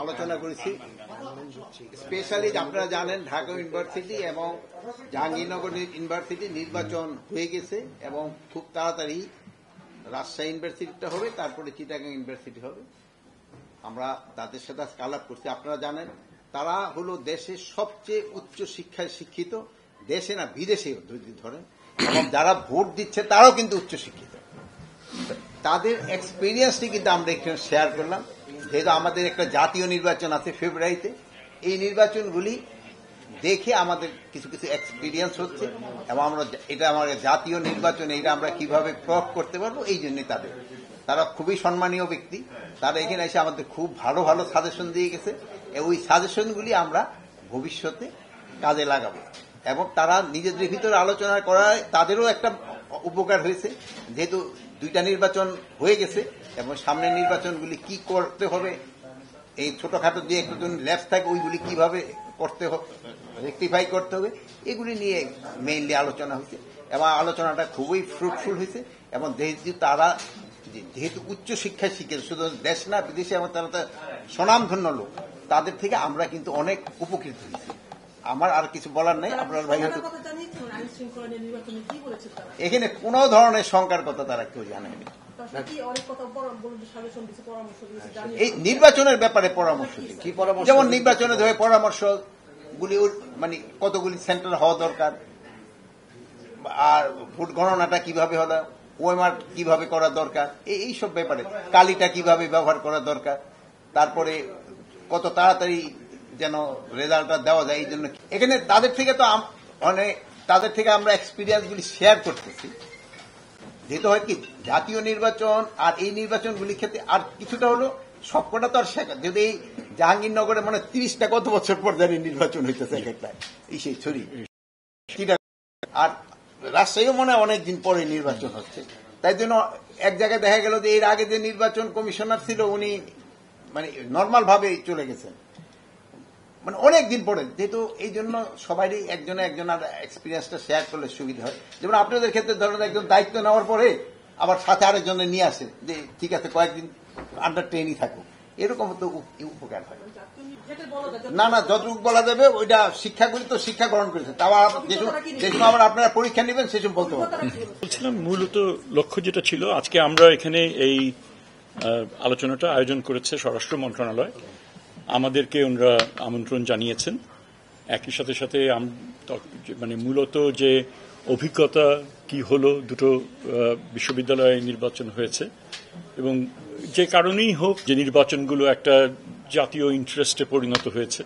আলোচনা করেছি। স্পেশালি আপনারা জানেন ঢাকা ইউনিভার্সিটি এবং জাহাঙ্গীরনগর ইউনিভার্সিটি নির্বাচন হয়ে গেছে এবং খুব তাড়াতাড়ি রাজশাহী ইউনিভার্সিটিটা হবে, তারপরে চিটাগাং ইউনিভার্সিটি হবে। আমরা তাদের সাথে আলাপ করছি। আপনারা জানেন তারা হলো দেশের সবচেয়ে উচ্চ শিক্ষায় শিক্ষিত, দেশে না বিদেশেও যদি ধরেন, এবং যারা ভোট দিচ্ছে তারাও কিন্তু উচ্চ শিক্ষিত। তাদের এক্সপিরিয়েন্সটি কিন্তু আমরা এখানে শেয়ার করলাম। যেহেতু আমাদের একটা জাতীয় নির্বাচন আছে ফেব্রুয়ারিতে, এই নির্বাচনগুলি দেখে আমাদের কিছু কিছু এক্সপিরিয়েন্স হচ্ছে এবং আমরা এটা আমাদের জাতীয় নির্বাচন এটা আমরা কিভাবে প্রয়োগ করতে পারবো, এই জন্যই তারা খুবই সম্মানীয় ব্যক্তি। তারা এখানে এসে আমাদের খুব ভালো ভালো সাজেশন দিয়ে গেছে। ওই সাজেশনগুলি আমরা ভবিষ্যতে কাজে লাগাবো এবং তারা নিজেদের ভিতরে আলোচনা করায় তাদেরও একটা উপকার হয়েছে। যেহেতু দুইটা নির্বাচন হয়ে গেছে এবং সামনের নির্বাচনগুলি কি করতে হবে, এই ছোটখাটো যে একটু ল্যাপস থাকে ওইগুলি কিভাবে করতে হবে, রেকটিফাই করতে হবে, এগুলি নিয়ে মেইনলি আলোচনা হয়েছে এবং আলোচনাটা খুবই ফ্রুটফুল হয়েছে। এবং যেহেতু উচ্চ শিক্ষায় শিখে শুধু দেশ না বিদেশে এবং তারা স্বনামধন্য লোক, তাদের থেকে আমরা কিন্তু অনেক উপকৃত হয়েছি। আমার আর কিছু বলার নেই। আপনার ভাই এখানে কোন ধরনের শঙ্কার কথা তারা কেউ জানেনি। এই নির্বাচনের ব্যাপারে পরামর্শ দিই, যেমন নির্বাচনে ধরে পরামর্শগুলি মানে কতগুলি সেন্টার হওয়া দরকার, আর ভোট গণনাটা কিভাবে হলো, ওএমআর কিভাবে করা দরকার, এইসব ব্যাপারে কালিটা কিভাবে ব্যবহার করা দরকার, তারপরে কত তাড়াতাড়ি যেন রেজাল্টটা দেওয়া যায়। এই জন্য এখানে তাদের থেকে আমরা এক্সপিরিয়েন্সগুলি শেয়ার করতেছি। যেহেতু হয় কি জাতীয় নির্বাচন আর এই নির্বাচনগুলির ক্ষেত্রে আর কিছুটা হলো সবকটা তো আর শেখা। যদি এই জাহাঙ্গীরনগরে মানে 30টা কত বছর পর জানি নির্বাচন হইতেছে এক একটা সেই ছড়ি, আর রাজশাহীও মনে হয় অনেকদিন পরে নির্বাচন হচ্ছে। তাই জন্য এক জায়গায় দেখা গেল যে এর আগে যে নির্বাচন কমিশনার ছিল উনি মানে নর্মাল ভাবে চলে গেছেন, মানে অনেকদিন পরে। যেহেতু এই জন্য সবারই একজনে এক্সপিরিয়েন্সটা শেয়ার করলে সুবিধা হয়। যেমন আপনাদের ক্ষেত্রে ধরেন একজন দায়িত্ব নেওয়ার পরে আবার সাথে আরেকজনের নিয়ে আসে যে ঠিক আছে কয়েকদিন আন্ডার ট্রেনই থাকুক, এরকম তো উপকার হয়। না যতটুকু বলা যাবে ওইটা শিক্ষাগুলি তো শিক্ষা গ্রহণ করেছে, তাও যে সময় আবার আপনারা পরীক্ষা নেবেন সেসব বলতে পারবেন। বলছিলাম মূলত লক্ষ্য যেটা ছিল, আজকে আমরা এখানে এই আলোচনাটা আয়োজন করেছে স্বরাষ্ট্র মন্ত্রণালয়, আমাদেরকে ওনারা আমন্ত্রণ জানিয়েছেন। একই সাথে সাথে মানে মূলত যে অভিজ্ঞতা কি হলো, দুটো বিশ্ববিদ্যালয়ে নির্বাচন হয়েছে এবং যে কারণেই হোক যে নির্বাচনগুলো একটা জাতীয় ইন্টারেস্টে পরিণত হয়েছে।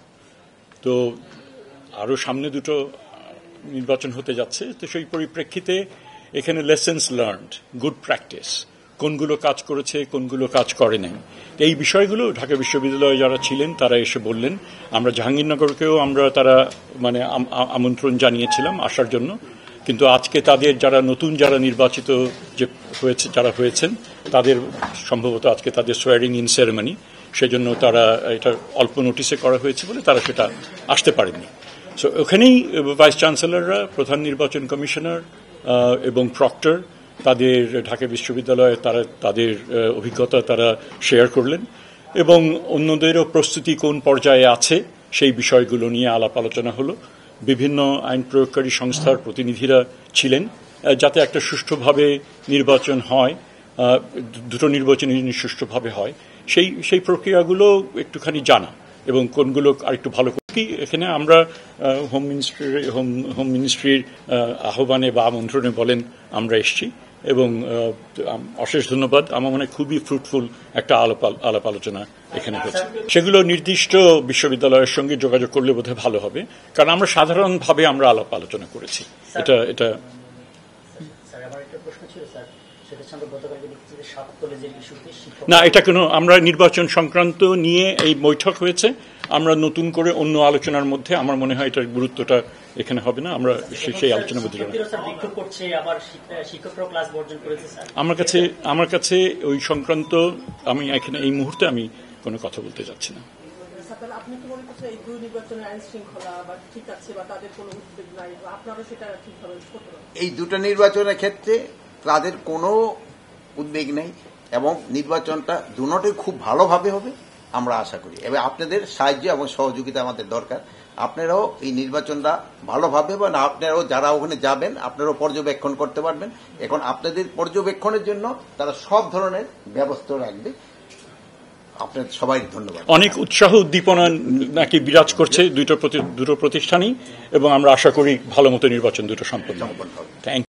তো আরও সামনে দুটো নির্বাচন হতে যাচ্ছে, তো সেই পরিপ্রেক্ষিতে এখানে লেসন্স লার্নড, গুড প্র্যাকটিস, কোনগুলো কাজ করেছে কোনগুলো কাজ করে নাই, এই বিষয়গুলো ঢাকা বিশ্ববিদ্যালয়ে যারা ছিলেন তারা এসে বললেন। আমরা জাহাঙ্গীরনগরকেও তারা মানে আমন্ত্রণ জানিয়েছিলাম আসার জন্য, কিন্তু আজকে তাদের যারা নির্বাচিত যারা হয়েছেন তাদের সম্ভবত আজকে তাদের সোয়ারিং ইন সেরেমনি, সেজন্য তারা এটা অল্প নোটিসে করা হয়েছে বলে তারা সেটা আসতে পারেননি। সো ওখানেই ভাইস চ্যান্সেলররা, প্রধান নির্বাচন কমিশনার এবং প্রক্টর তাদের ঢাকা বিশ্ববিদ্যালয়ে তাদের অভিজ্ঞতা তারা শেয়ার করলেন এবং অন্যদেরও প্রস্তুতি কোন পর্যায়ে আছে সেই বিষয়গুলো নিয়ে আলাপ আলোচনা হলো। বিভিন্ন আইন প্রয়োগকারী সংস্থার প্রতিনিধিরা ছিলেন, যাতে একটা সুষ্ঠুভাবে নির্বাচন হয়, দুটো নির্বাচন সুষ্ঠুভাবে হয়, সেই প্রক্রিয়াগুলো একটুখানি জানা এবং কোনগুলো আরেকটু ভালো কি। এখানে আমরা হোম মিনিস্ট্রির আহ্বানে বা আমন্ত্রণে বলেন আমরা এসেছি এবং অশেষ ধন্যবাদ। আমার মনে হয় খুবই ফ্রুটফুল একটা আলাপ আলোচনা এখানে হচ্ছে। সেগুলো নির্দিষ্ট বিশ্ববিদ্যালয়ের সঙ্গে যোগাযোগ করলে বোধহয় ভালো হবে, কারণ আমরা সাধারণভাবে আমরা আলাপ আলোচনা করেছি। এটা না, এটা কোনো আমরা নির্বাচন সংক্রান্ত নিয়ে এই বৈঠক হয়েছে, আমরা নতুন করে অন্য আলোচনার মধ্যে আমার মনে হয় এটার গুরুত্বটা এখানে হবে না, আমরা সেই আলোচনার মধ্যে যাব। আমার কাছে ওই সংক্রান্ত আমি এখানে এই মুহূর্তে আমি কোনো কথা বলতে যাচ্ছি না। এই দুটো নির্বাচনের ক্ষেত্রে তাদের কোনো উদ্বেগ নেই এবং নির্বাচনটা দুটোই খুব ভালোভাবে হবে আমরা আশা করি। এবং আপনাদের সাহায্য এবং সহযোগিতা আমাদের দরকার। আপনারাও এই নির্বাচনটা ভালোভাবে এবং আপনারাও যারা ওখানে যাবেন আপনারাও পর্যবেক্ষণ করতে পারবেন। এখন আপনাদের পর্যবেক্ষণের জন্য তারা সব ধরনের ব্যবস্থা রাখবে। আপনাদের সবাই ধন্যবাদ। অনেক উৎসাহ উদ্দীপনা নাকি বিরাজ করছে দুটো প্রতিষ্ঠানই, এবং আমরা আশা করি ভালো মতো নির্বাচন দুটো সম্পন্ন হবে। থ্যাংক